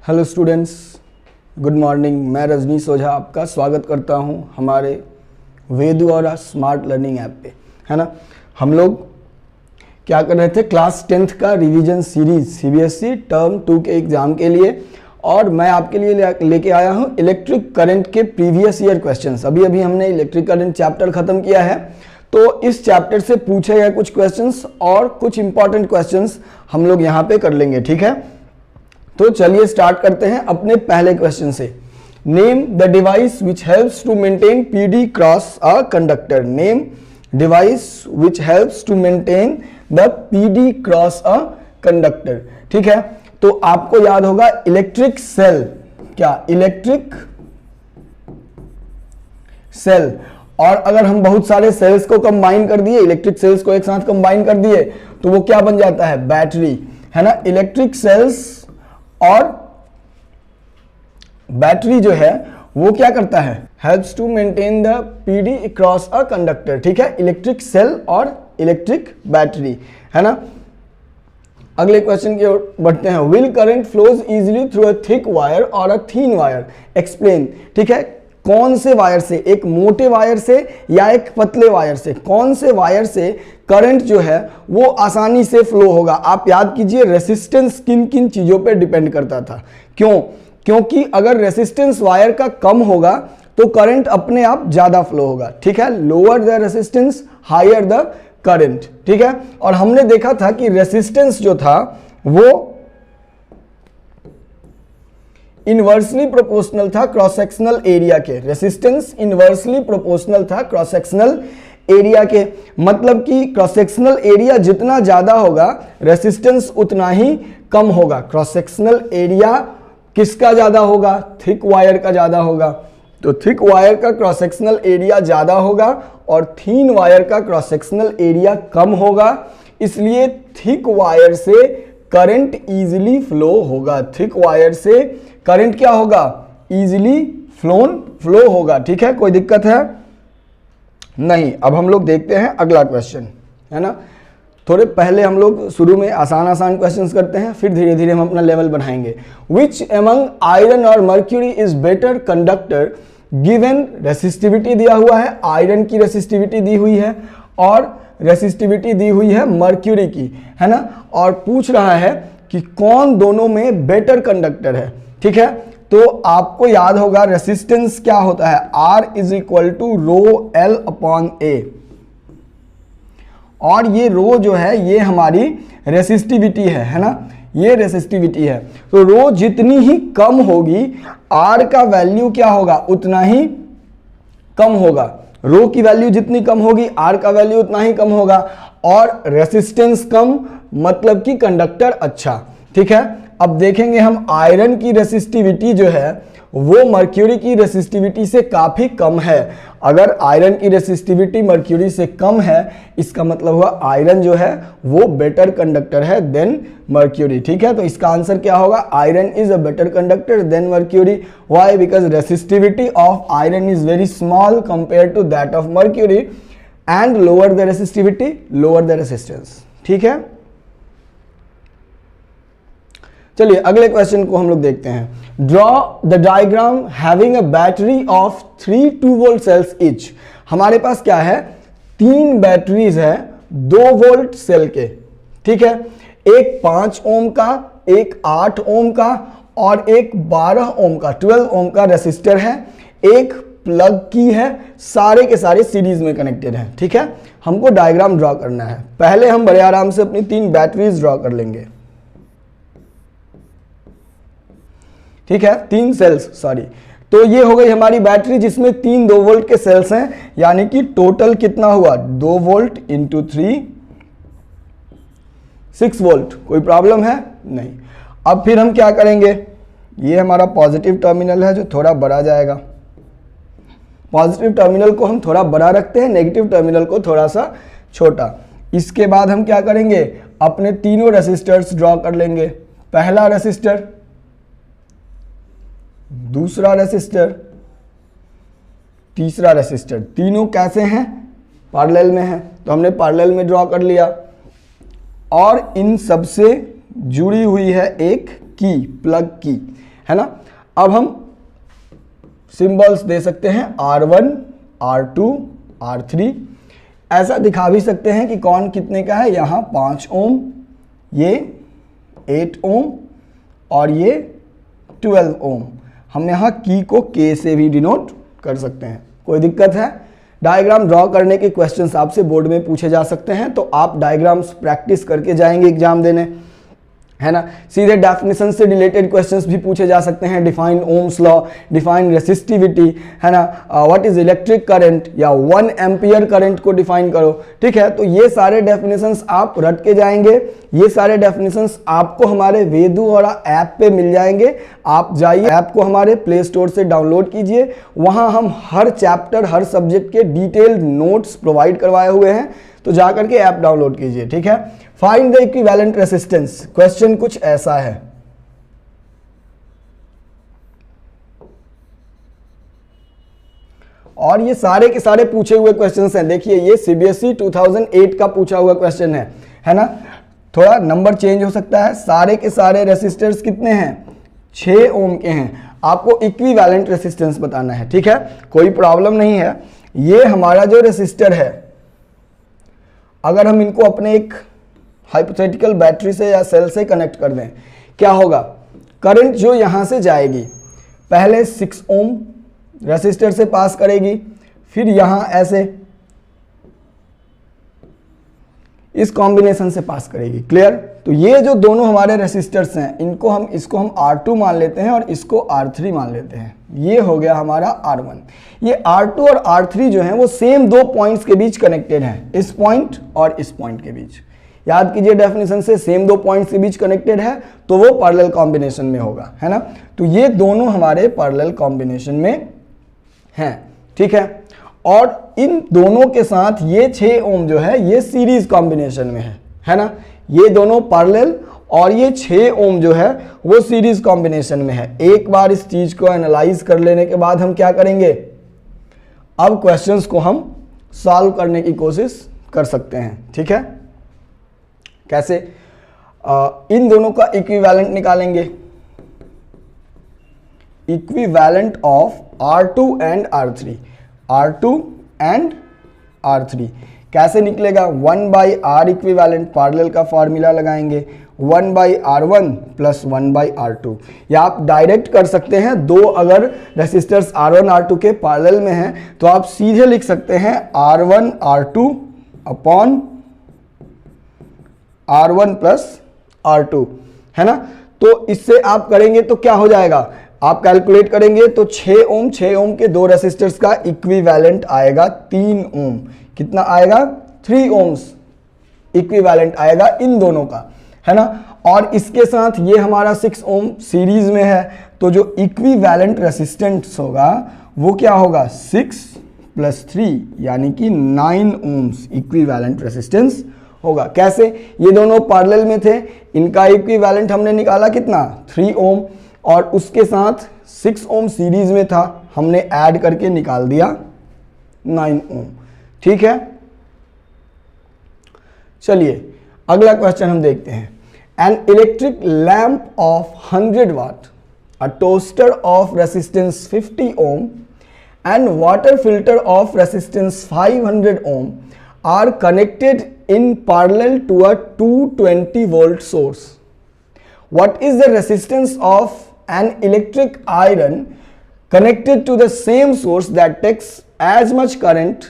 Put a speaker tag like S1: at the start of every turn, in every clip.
S1: Hello students, good morning. मैं रजनीश ओझा आपका स्वागत करता हूं हमारे वेदू और स्मार्ट लर्निंग ऐप पे, है ना। हम लोग क्या कर रहे थे, क्लास 10th का रिवीजन सीरीज सीबीएसई टर्म 2 के एग्ज़ाम के लिए, और मैं आपके लिए लेके आया हूं इलेक्ट्रिक करंट के प्रीवियस ईयर क्वेश्चंस। अभी अभी हमने इलेक्ट्रिक करंट चैप्टर ख़त्म किया है, तो इस चैप्टर से पूछे गए कुछ क्वेश्चंस और कुछ इंपॉर्टेंट क्वेश्चंस हम लोग यहाँ पे कर लेंगे, ठीक है। तो चलिए स्टार्ट करते हैं अपने पहले क्वेश्चन से। Name the device which helps to maintain PD cross a conductor. Name device which helps to maintain the PD cross a conductor, ठीक है। तो आपको याद होगा इलेक्ट्रिक सेल, क्या इलेक्ट्रिक सेल। और अगर हम बहुत सारे सेल्स को कंबाइन कर दिए, इलेक्ट्रिक सेल्स को एक साथ कंबाइन कर दिए, तो वो क्या बन जाता है, बैटरी, है ना। इलेक्ट्रिक सेल्स और बैटरी जो है वो क्या करता है, helps to maintain the PD cross a conductor, ठीक है। इलेक्ट्रिक सेल और इलेक्ट्रिक बैटरी, है ना। अगले क्वेश्चन की ओर बढ़ते हैं। Will current flows easily through a thick wire और अ थीन वायर, एक्सप्लेन, ठीक है। कौन से वायर से, एक मोटे वायर से या एक पतले वायर से, कौन से वायर से करंट जो है वो आसानी से फ्लो होगा। आप याद कीजिए रेसिस्टेंस किन किन चीजों पे डिपेंड करता था, क्यों, क्योंकि अगर रेसिस्टेंस वायर का कम होगा तो करंट अपने आप ज्यादा फ्लो होगा, ठीक है। Lower the resistance higher the current, ठीक है। और हमने देखा था कि रेसिस्टेंस जो था वो इनवर्सली प्रोपोर्शनल था क्रॉस सेक्शनल एरिया के। रेसिस्टेंस इनवर्सली प्रोपोर्शनल था क्रॉस सेक्शनल एरिया के, मतलब कि क्रॉस सेक्शनल एरिया जितना ज्यादा होगा रेसिस्टेंस उतना ही कम होगा। क्रॉस सेक्शनल एरिया किसका ज्यादा होगा, थिक वायर का ज्यादा होगा। तो थिक वायर का क्रॉस सेक्शनल एरिया ज्यादा होगा और थीन वायर का क्रॉस सेक्शनल एरिया कम होगा, इसलिए थिक वायर से करंट इजीली फ्लो होगा। थिक वायर से करंट क्या होगा, इजीली फ्लो होगा, ठीक है। कोई दिक्कत है नहीं। अब हम लोग देखते हैं अगला क्वेश्चन, है ना। थोड़े पहले हम लोग शुरू में आसान क्वेश्चंस करते हैं, फिर धीरे धीरे हम अपना लेवल बढ़ाएंगे। विच एमंग आयरन और mercury is better conductor given, resistivity दिया हुआ है, आयरन की रेसिस्टिविटी दी हुई है और रेसिस्टिविटी दी हुई है मर्क्यूरी की, है ना। और पूछ रहा है कि कौन दोनों में बेटर कंडक्टर है, ठीक है। तो आपको याद होगा रेसिस्टेंस क्या होता है, R is equal to rho L upon A, और ये रो जो है ये हमारी रेसिस्टिविटी है ना, ये रेसिस्टिविटी है। तो रो जितनी ही कम होगी R का वैल्यू क्या होगा, उतना ही कम होगा। रो की वैल्यू जितनी कम होगी R का वैल्यू उतना ही कम होगा, और रेसिस्टेंस कम मतलब कि कंडक्टर अच्छा, ठीक है। अब देखेंगे हम आयरन की रेसिस्टिविटी जो है वो मर्क्यूरी की रेसिस्टिविटी से काफी कम है। अगर आयरन की रेसिस्टिविटी मर्क्यूरी से कम है इसका मतलब हुआ आयरन जो है वो बेटर कंडक्टर है देन मर्क्यूरी, ठीक है। तो इसका आंसर क्या होगा, iron is a better conductor than mercury. Why, because resistivity of iron is very small compare to that of mercury, and lower the resistivity lower the resistance, ठीक है। चलिए अगले क्वेश्चन को हम लोग देखते हैं। Draw the diagram having a battery of 3 2V cells each. हमारे पास क्या है, 3 बैटरीज है 2 वोल्ट सेल के, ठीक है। एक 5 ओम का, एक 8 ओम का और एक 12 ओम का 12 ओम का रेसिस्टर है, एक प्लग की है, सारे के सारे सीरीज में कनेक्टेड हैं, ठीक है। हमको डायग्राम ड्रॉ करना है। पहले हम बड़े आराम से अपनी 3 बैटरीज ड्रॉ कर लेंगे, ठीक है, 3 सेल्स, सॉरी। तो ये हो गई हमारी बैटरी जिसमें 3 2 वोल्ट के सेल्स हैं, यानी कि टोटल कितना हुआ, 2 वोल्ट इंटू 3 6 वोल्ट। कोई प्रॉब्लम है नहीं। अब फिर हम क्या करेंगे, ये हमारा पॉजिटिव टर्मिनल है जो थोड़ा बड़ा जाएगा, पॉजिटिव टर्मिनल को हम थोड़ा बड़ा रखते हैं, नेगेटिव टर्मिनल को थोड़ा सा छोटा। इसके बाद हम क्या करेंगे, अपने तीनों रेसिस्टर्स ड्रॉ कर लेंगे। पहला रेसिस्टर, दूसरा रेसिस्टर, तीसरा रेसिस्टर। तीनों कैसे हैं, पैरेलल में हैं, तो हमने पैरेलल में ड्रॉ कर लिया। और इन सबसे जुड़ी हुई है एक की, प्लग की, है ना। अब हम सिंबल्स दे सकते हैं R1, R2, R3, ऐसा दिखा भी सकते हैं कि कौन कितने का है। यहाँ 5 ओम, ये 8 ओम और ये 12 ओम। हम यहाँ की को K से भी डिनोट कर सकते हैं, कोई दिक्कत है। डायग्राम ड्रॉ करने के क्वेश्चंस आपसे बोर्ड में पूछे जा सकते हैं, तो आप डायग्राम्स प्रैक्टिस करके जाएंगे एग्जाम देने, है ना। सीधे डेफिनेशन से रिलेटेड क्वेश्चंस भी पूछे जा सकते हैं। Define Ohm's law, define resistivity, है ना, व्हाट इज इलेक्ट्रिक करंट, या 1 एम्पियर करंट को डिफाइन करो, ठीक है। तो ये सारे डेफिनेशंस आप रट के जाएंगे। ये सारे डेफिनेशंस आपको हमारे वेदू और ऐप पे मिल जाएंगे। आप जाइए, ऐप को हमारे प्ले स्टोर से डाउनलोड कीजिए, वहाँ हम हर चैप्टर, हर सब्जेक्ट के डिटेल्ड नोट्स प्रोवाइड करवाए हुए हैं, तो जाकर के ऐप डाउनलोड कीजिए, ठीक है। Find the equivalent resistance, question कुछ ऐसा है। और ये सारे के सारे पूछे हुए क्वेश्चंस हैं। देखिए ये सीबीएसई 2008 का पूछा हुआ क्वेश्चन है ना। थोड़ा नंबर चेंज हो सकता है। सारे के सारे रेसिस्टर्स कितने हैं? 6 ओम के हैं। आपको इक्विवेलेंट रेसिस्टेंस बताना है, ठीक है, कोई प्रॉब्लम नहीं है। ये हमारा जो रेसिस्टर है, अगर हम इनको अपने एक हाइपोथेटिकल बैटरी से या सेल से कनेक्ट कर दें, क्या होगा? करंट जो यहां से जाएगी, पहले 6 ओम रेसिस्टर से पास करेगी, फिर यहां ऐसे इस कॉम्बिनेशन से पास करेगी। क्लियर? तो ये जो दोनों हमारे रेसिस्टर्स हैं, इसको हम R2 मान लेते हैं और इसको R3 मान लेते हैं। ये हो गया हमारा R1। ये R2 और R3 जो हैं वो सेम 2 पॉइंट्स के बीच कनेक्टेड हैं, इस पॉइंट और इस पॉइंट के बीच। याद कीजिए डेफिनेशन से, सेम 2 पॉइंट्स के बीच कनेक्टेड है तो वो पैरेलल कॉम्बिनेशन में होगा, है ना। तो ये दोनों हमारे पैरेलल कॉम्बिनेशन में हैं, ठीक है। और इन दोनों के साथ ये 6 ओम जो है ये सीरीज कॉम्बिनेशन में है ना। ये दोनों पैरेलल और ये 6 ओम जो है वो सीरीज कॉम्बिनेशन में है। एक बार इस चीज को एनालाइज कर लेने के बाद हम क्या करेंगे, अब क्वेश्चंस को हम सॉल्व करने की कोशिश कर सकते हैं, ठीक है। कैसे? इन दोनों का इक्विवेलेंट निकालेंगे, equivalent of R2 and R3, R2 and R3 कैसे निकलेगा? 1/R इक्विवेलेंट, पैरेलल का फॉर्मूला लगाएंगे, 1/R1 प्लस 1/R2। या आप डायरेक्ट कर सकते हैं, दो अगर रेसिस्टर्स R1 R2 के पैरेलल में हैं तो आप सीधे लिख सकते हैं R1 R2 upon R1 plus R2, है ना। तो इससे आप करेंगे तो क्या हो जाएगा? आप कैलकुलेट करेंगे तो 6 ओम के दो रेसिस्टर्स का इक्विवेलेंट आएगा 3 ओम। कितना आएगा? 3 ओम्स इक्विवेलेंट आएगा इन दोनों का, है ना। और इसके साथ ये हमारा 6 ओम सीरीज में है, तो जो इक्विवेलेंट रेसिस्टेंस होगा वो क्या होगा? 6 + 3 यानी कि 9 ओम्स इक्विवेलेंट रेसिस्टेंस होगा। कैसे? ये दोनों पैरेलल में थे, इनका इक्विवेलेंट हमने निकाला कितना? 3 ओम, और उसके साथ 6 ओम सीरीज में था, हमने ऐड करके निकाल दिया 9 ओम, ठीक है। चलिए अगला क्वेश्चन हम देखते हैं। An electric lamp of 100 watt, a toaster of resistance 50 ohm and water filter of resistance 500 ohm are connected in parallel to a 220 volt source. What is the resistance of an electric iron connected to the same source that takes as much current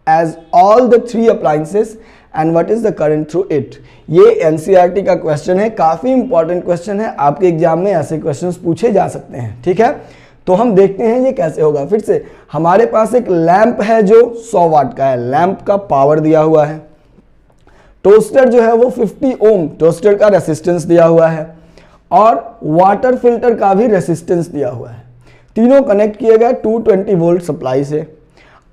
S1: as all the 3 appliances and what is the current through it? ये NCERT का question है, काफी important question है, आपके exam में ऐसे questions पूछे जा सकते हैं, ठीक है। तो हम देखते हैं ये कैसे होगा। फिर से हमारे पास एक लैंप है जो 100 वाट का है, लैंप का पावर दिया हुआ है। टोस्टर जो है वो 50 ओम टोस्टर का रेसिस्टेंस दिया हुआ है, और वाटर फिल्टर का भी रेसिस्टेंस दिया हुआ है। तीनों कनेक्ट किए गए 220 वोल्ट सप्लाई से।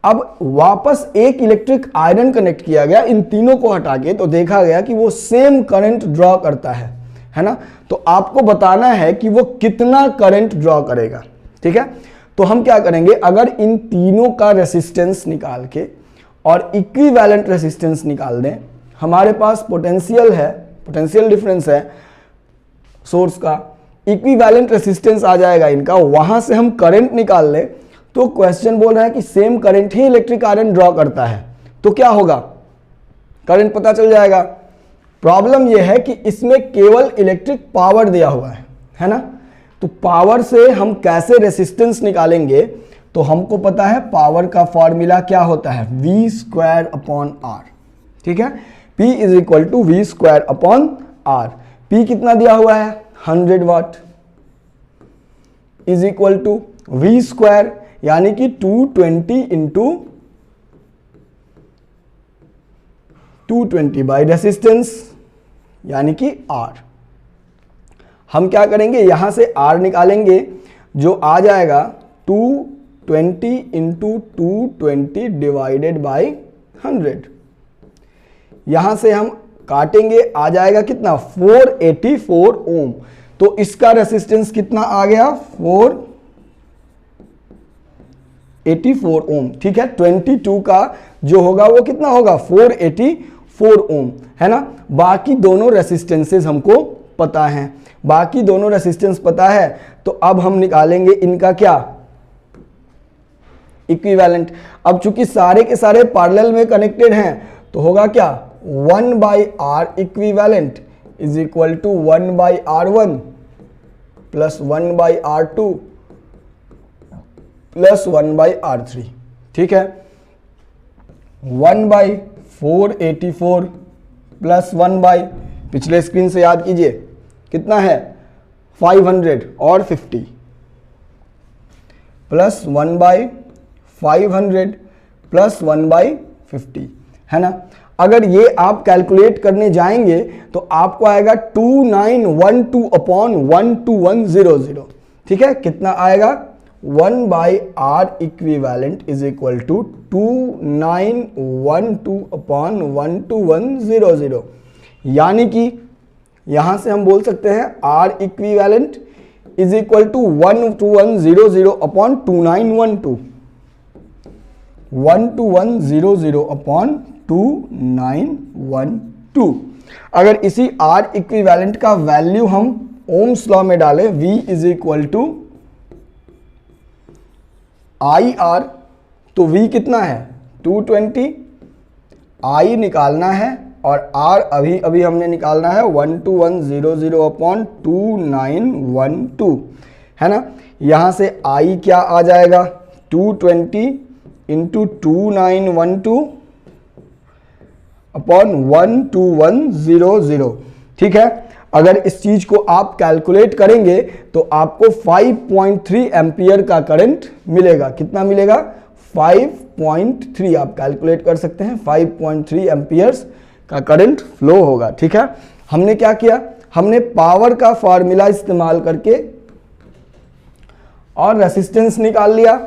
S1: अब वापस एक इलेक्ट्रिक आयरन कनेक्ट किया गया, इन तीनों को हटा के, तो देखा गया कि वो सेम करंट ड्रॉ करता है ना। तो आपको बताना है कि वो कितना करंट ड्रॉ करेगा, ठीक है। तो हम क्या करेंगे, अगर इन तीनों का रेसिस्टेंस निकाल के और इक्विवेलेंट रेसिस्टेंस निकाल दें, हमारे पास पोटेंशियल है, पोटेंशियल डिफरेंस है सोर्स का, इक्विवेलेंट रेसिस्टेंस आ जाएगा इनका, वहां से हम करंट निकाल लें, तो क्वेश्चन बोल रहा है कि सेम करंट ही इलेक्ट्रिक आयरन ड्रॉ करता है, तो क्या होगा, करंट पता चल जाएगा। प्रॉब्लम यह है कि इसमें केवल इलेक्ट्रिक पावर दिया हुआ है ना, तो पावर से हम कैसे रेसिस्टेंस निकालेंगे, तो हमको पता है पावर का फॉर्मूला क्या होता है, V स्क्वायर अपॉन R, ठीक है, P is equal to V square upon R। P कितना दिया हुआ है 100 watt is equal to V square यानी कि 220 इंटू 220 बाई रेसिस्टेंस यानी कि R। हम क्या करेंगे, यहां से R निकालेंगे, जो आ जाएगा 220 इंटू 220 डिवाइडेड बाई 100। यहां से हम काटेंगे, आ जाएगा कितना 484 ओम। तो इसका रेसिस्टेंस कितना आ गया 484 ओम, ठीक है। 22 का जो होगा वो कितना होगा 484 ओम, है ना। बाकी दोनों रेसिस्टेंसेस हमको पता है, बाकी दोनों रेसिस्टेंस पता है, तो अब हम निकालेंगे इनका क्या इक्विवेलेंट। अब चूंकि सारे के सारे पैरेलल में कनेक्टेड हैं, तो होगा क्या 1 by R equivalent is equal to 1 by R1 plus 1 by R2 plus 1 by R3, ठीक है। 1 बाई 484 प्लस 1 बाई, पिछले स्क्रीन से याद कीजिए कितना है 500 और 50 प्लस 1 बाई 500 प्लस 1 बाई 50, है ना। अगर ये आप कैलकुलेट करने जाएंगे तो आपको आएगा 2912 अपॉन 12100, ठीक है। कितना आएगा 1 by R equivalent is equal to 2912 upon 12100, यानी कि यहां से हम बोल सकते हैं R equivalent is equal to 12100 upon 2912, 12100 upon 2912। अगर इसी R इक्विवेलेंट का वैल्यू हम ओम्स लॉ में डालें, V is equal to IR, तो V कितना है 220, I निकालना है और R अभी अभी हमने निकालना है 12100 अपॉन 2912, है ना। यहां से I क्या आ जाएगा 220 इंटू 2912 अपॉन 12100, ठीक है। अगर इस चीज को आप कैलकुलेट करेंगे तो आपको 5.3 एम्पियर का करंट मिलेगा। कितना मिलेगा 5.3, आप कैलकुलेट कर सकते हैं 5.3 एम्पियर्स का करंट फ्लो होगा, ठीक है। हमने क्या किया, हमने पावर का फॉर्मूला इस्तेमाल करके और रेसिस्टेंस निकाल लिया,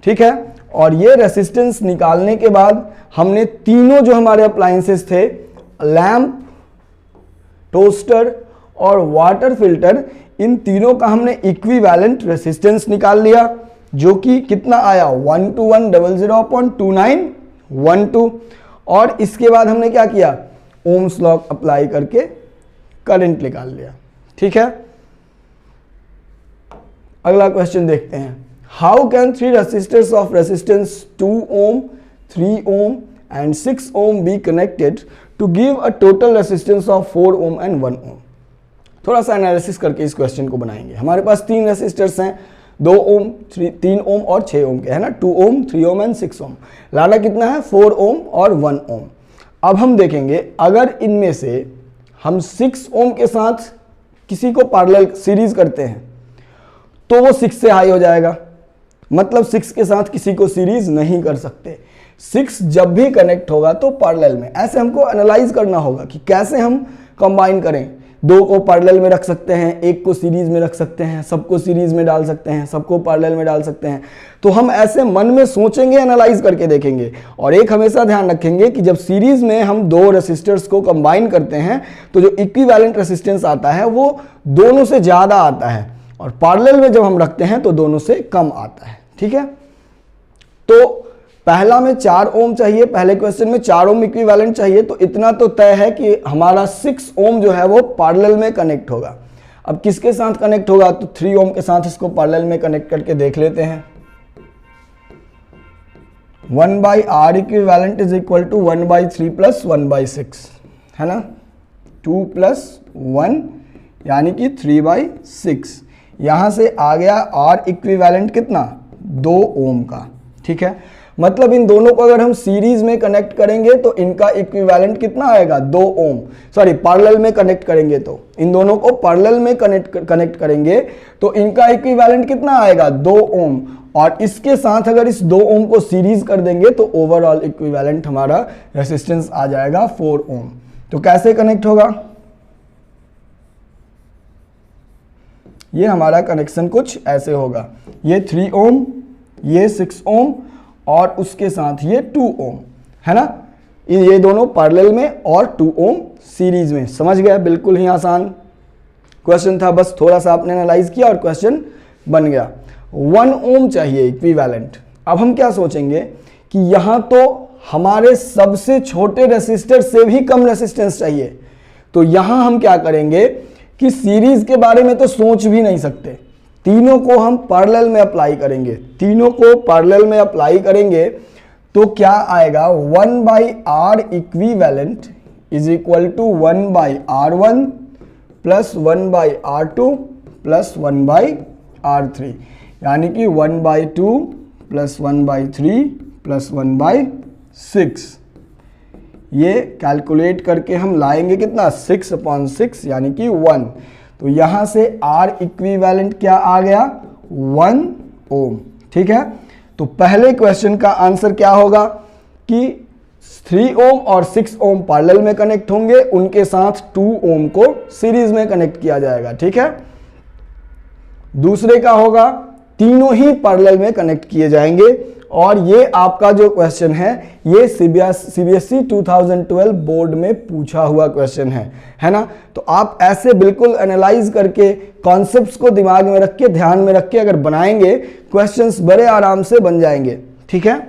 S1: ठीक है। और ये रेसिस्टेंस निकालने के बाद हमने तीनों जो हमारे अप्लायंसेस थे, लैंप, टोस्टर और वाटर फिल्टर, इन तीनों का हमने इक्विवेलेंट रेसिस्टेंस निकाल लिया, जो कि कितना आया 12100 अपॉन 2912। और इसके बाद हमने क्या किया, ओम्स लॉ अप्लाई करके करंट निकाल लिया, ठीक है। अगला क्वेश्चन देखते हैं। How can three resistors of resistance 2 ohm, 3 ohm and 6 ohm be connected to give a total resistance of 4 ohm and 1 ohm? थोड़ा सा एनालिसिस करके इस क्वेश्चन को बनाएंगे। हमारे पास तीन रेसिस्टर्स हैं, 2 ओम, 3 ओम और 6 ओम के, है ना। 2 ओम, 3 ओम एंड 6 ओम। लाना कितना है 4 ओम और 1 ओम। अब हम देखेंगे अगर इनमें से हम 6 ओम के साथ किसी को पैरेलल सीरीज करते हैं तो वो 6 से हाई हो जाएगा, मतलब 6 के साथ किसी को सीरीज नहीं कर सकते। 6 जब भी कनेक्ट होगा तो पैरेलल में। ऐसे हमको एनालाइज करना होगा कि कैसे हम कंबाइन करें। 2 को पैरेलल में रख सकते हैं, 1 को सीरीज में रख सकते हैं, सबको सीरीज में डाल सकते हैं, सबको पैरेलल में डाल सकते हैं। तो हम ऐसे मन में सोचेंगे, एनालाइज करके देखेंगे। और एक हमेशा ध्यान रखेंगे कि जब सीरीज में हम 2 रेसिस्टर्स को कंबाइन करते हैं तो जो इक्विवेलेंट रेसिस्टेंस आता है वो दोनों से ज्यादा आता है, और पैरेलल में जब हम रखते हैं तो दोनों से कम आता है, ठीक है। तो पहला में 4 ओम चाहिए, पहले क्वेश्चन में 4 ओम इक्विवेलेंट चाहिए, तो इतना तो तय है कि हमारा 6 ओम जो है वो पैरेलल में कनेक्ट होगा। अब किसके साथ कनेक्ट होगा, तो 3 ओम के साथ इसको पैरेलल में कनेक्ट करके देख लेते हैं। 1/R equivalent is equal to 1/3 plus 1/6 है ना, 2 प्लस 1 यानी कि 3/6। यहां से आ गया R इक्विवेलेंट कितना, 2 ओम का। ठीक है, मतलब इन दोनों को अगर हम सीरीज में कनेक्ट करेंगे तो इनका इक्विवेलेंट कितना आएगा, 2 ओम। सॉरी, पैरेलल में कनेक्ट करेंगे तो इन दोनों को पैरेलल में कनेक्ट करेंगे तो इनका इक्विवेलेंट कितना आएगा, 2 ओम। और इसके साथ अगर इस 2 ओम को सीरीज कर देंगे तो ओवरऑल इक्विवेलेंट हमारा रेसिस्टेंस आ जाएगा 4 ओम। तो कैसे कनेक्ट होगा, ये हमारा कनेक्शन कुछ ऐसे होगा, ये 3 ओम, ये 6 ओम और उसके साथ ये 2 ओम है ना, ये दोनों पैरेलल में और 2 ओम सीरीज में। समझ गया, बिल्कुल ही आसान क्वेश्चन था, बस थोड़ा सा आपने एनालाइज किया और क्वेश्चन बन गया। 1 ओम चाहिए इक्विवेलेंट। अब हम क्या सोचेंगे कि यहां तो हमारे सबसे छोटे रेसिस्टर से भी कम रेसिस्टेंस चाहिए, तो यहां हम क्या करेंगे कि सीरीज के बारे में तो सोच भी नहीं सकते, तीनों को हम पैरेलल में अप्लाई करेंगे। तीनों को पैरेलल में अप्लाई करेंगे तो क्या आएगा, 1/R equivalent is equal to 1/R1 plus 1/R2 plus 1/R3 यानी कि 1/2 प्लस 1/3 प्लस 1/6। ये कैलकुलेट करके हम लाएंगे कितना, 6/6 यानी कि 1। तो यहां से R इक्विवेलेंट क्या आ गया, 1 ओम। ठीक है, तो पहले क्वेश्चन का आंसर क्या होगा कि 3 ओम और 6 ओम पैरेलल में कनेक्ट होंगे, उनके साथ 2 ओम को सीरीज में कनेक्ट किया जाएगा। ठीक है, दूसरे का होगा तीनों ही पैरेलल में कनेक्ट किए जाएंगे। और ये आपका जो क्वेश्चन है ये सीबीएसई 2012 बोर्ड में पूछा हुआ क्वेश्चन है ना। तो आप ऐसे बिल्कुल एनालाइज करके कॉन्सेप्ट्स को दिमाग में रख के, ध्यान में रख के अगर बनाएंगे, क्वेश्चंस बड़े आराम से बन जाएंगे। ठीक है,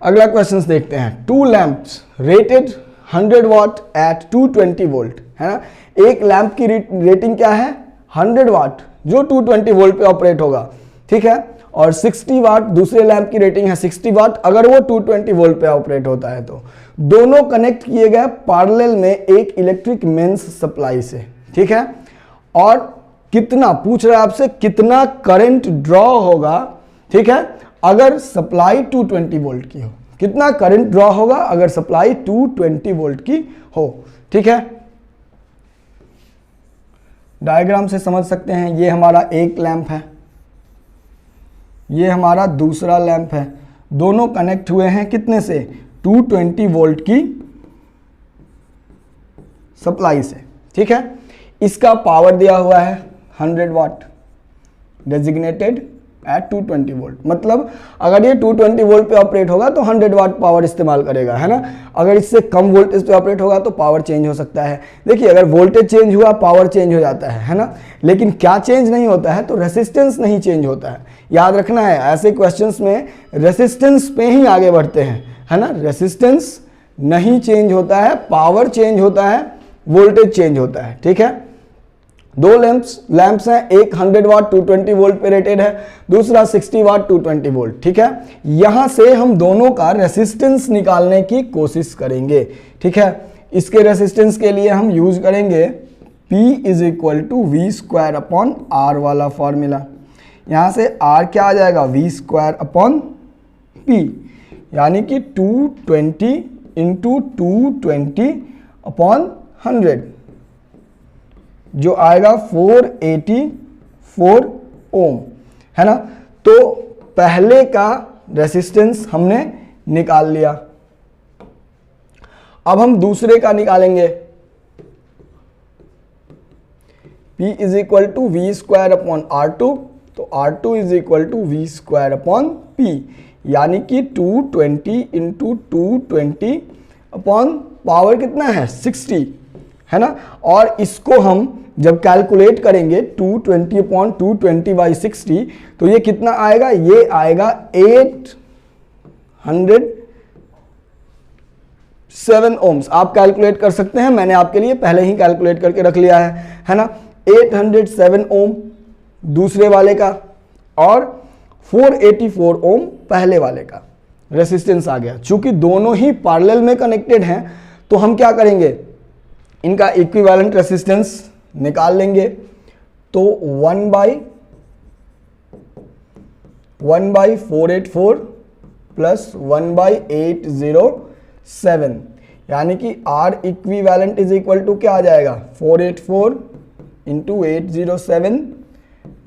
S1: अगला क्वेश्चंस देखते हैं। 2 लैंप्स रेटेड 100 वाट एट 220 वोल्ट है ना। एक लैंप की रेटिंग क्या है, 100 वाट, जो 220 वोल्ट पे ऑपरेट होगा। ठीक है, और 60 वाट दूसरे लैंप की रेटिंग है, 60 वाट अगर वो 220 वोल्ट पे ऑपरेट होता है। तो दोनों कनेक्ट किए गए पैरेलल में एक इलेक्ट्रिक मेंस सप्लाई से। ठीक है, और कितना पूछ रहा है आपसे, कितना करंट ड्रॉ होगा। ठीक है, अगर सप्लाई 220 वोल्ट की हो, कितना करंट ड्रॉ होगा अगर सप्लाई 220 वोल्ट की हो। ठीक है, डायग्राम से समझ सकते हैं, ये हमारा एक लैंप है, ये हमारा दूसरा लैंप है, दोनों कनेक्ट हुए हैं कितने से, 220 वोल्ट की सप्लाई से। ठीक है, इसका पावर दिया हुआ है 100 वाट डेजिग्नेटेड एट 220 वोल्ट। मतलब अगर ये 220 वोल्ट पे ऑपरेट होगा तो 100 वाट पावर इस्तेमाल करेगा, है ना। अगर इससे कम वोल्टेज पे ऑपरेट होगा तो पावर चेंज हो सकता है। देखिए, अगर वोल्टेज चेंज हुआ पावर चेंज हो जाता है ना। लेकिन क्या चेंज नहीं होता है, तो रेसिस्टेंस नहीं चेंज होता है। याद रखना है, ऐसे क्वेश्चंस में रेसिस्टेंस पे ही आगे बढ़ते हैं, है ना। रेसिस्टेंस नहीं चेंज होता है, पावर चेंज होता है, वोल्टेज चेंज होता है। ठीक है, 2 लैंप्स हैं, एक 100 वाट 220 वोल्ट पे रेटेड है, दूसरा 60 वाट 220 वोल्ट। ठीक है, यहां से हम दोनों का रेसिस्टेंस निकालने की कोशिश करेंगे। ठीक है, इसके रेसिस्टेंस के लिए हम यूज करेंगे P is equal to V square upon R वाला फॉर्मूला। यहां से R क्या आ जाएगा, वी स्क्वायर अपॉन P, यानी कि 220 इंटू 220 अपॉन 100 जो आएगा 484 ओम, है ना। तो पहले का रेसिस्टेंस हमने निकाल लिया, अब हम दूसरे का निकालेंगे। P is equal to V square upon R2, तो R2 is equal to V square upon P, यानी कि 220 इंटू 220 अपॉन पावर कितना है 60, है ना। और इसको हम जब कैलकुलेट करेंगे 220 अपॉन 220 बाई 60, तो ये कितना आएगा, ये आएगा 7 ohms आप कैलकुलेट कर सकते हैं, मैंने आपके लिए पहले ही कैलकुलेट करके रख लिया है ना। 807 ओम दूसरे वाले का और 484 ओम पहले वाले का रेसिस्टेंस आ गया। चूंकि दोनों ही पैरेलल में कनेक्टेड हैं तो हम क्या करेंगे, इनका इक्विवेलेंट रेसिस्टेंस निकाल लेंगे। तो 1/484 प्लस 1/807 यानी कि R equivalent is equal to क्या आ जाएगा, 484 इंटू 807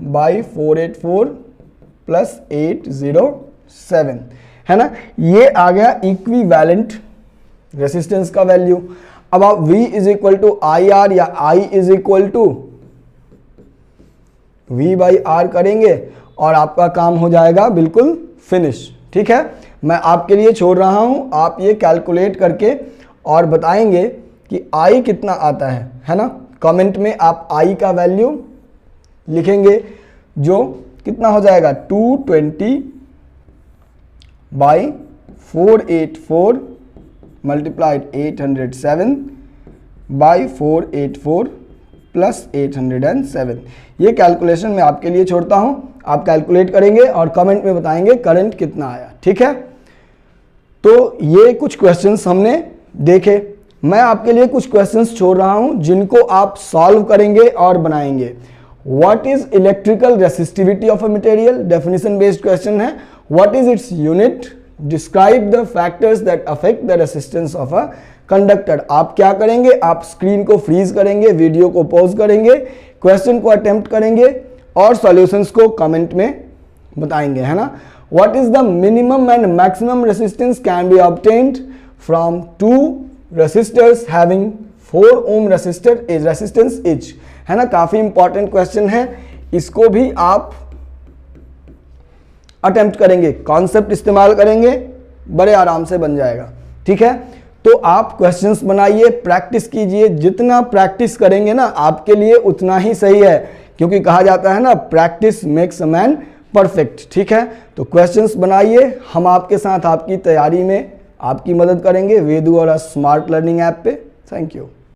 S1: बाई 484 प्लस 807 है ना। ये आ गया इक्विवेलेंट रेसिस्टेंस का वैल्यू। अब आप V is equal to I R या I is equal to V by R करेंगे और आपका काम हो जाएगा बिल्कुल फिनिश। ठीक है, मैं आपके लिए छोड़ रहा हूं, आप ये कैलकुलेट करके और बताएंगे कि I कितना आता है ना। कमेंट में आप I का वैल्यू लिखेंगे जो कितना हो जाएगा 220 बाई 484 मल्टीप्लाइड 807 बाई 484 प्लस 807। ये कैलकुलेशन मैं आपके लिए छोड़ता हूं, आप कैलकुलेट करेंगे और कमेंट में बताएंगे करंट कितना आया। ठीक है, तो ये कुछ क्वेश्चंस हमने देखे। मैं आपके लिए कुछ क्वेश्चंस छोड़ रहा हूं जिनको आप सॉल्व करेंगे और बनाएंगे। What is electrical resistivity of a material, definition based question है। What is its unit, describe the factors that affect the resistance of a conductor. आप क्या करेंगे, आप स्क्रीन को फ्रीज करेंगे, वीडियो को पॉज करेंगे, क्वेश्चन को अटेम्प्ट करेंगे और सॉल्यूशंस को कमेंट में बताएंगे, है ना। What is the minimum and maximum resistance can be obtained from two resistors having 4 ohm resistance each, है ना। काफी इंपॉर्टेंट क्वेश्चन है, इसको भी आप अटेम्प्ट करेंगे, कॉन्सेप्ट इस्तेमाल करेंगे, बड़े आराम से बन जाएगा। ठीक है, तो आप क्वेश्चंस बनाइए, प्रैक्टिस कीजिए, जितना प्रैक्टिस करेंगे ना आपके लिए उतना ही सही है, क्योंकि कहा जाता है ना practice makes a man perfect. ठीक है, तो क्वेश्चंस बनाइए, हम आपके साथ आपकी तैयारी में आपकी मदद करेंगे वेदू और स्मार्ट लर्निंग ऐप पे। Thank you.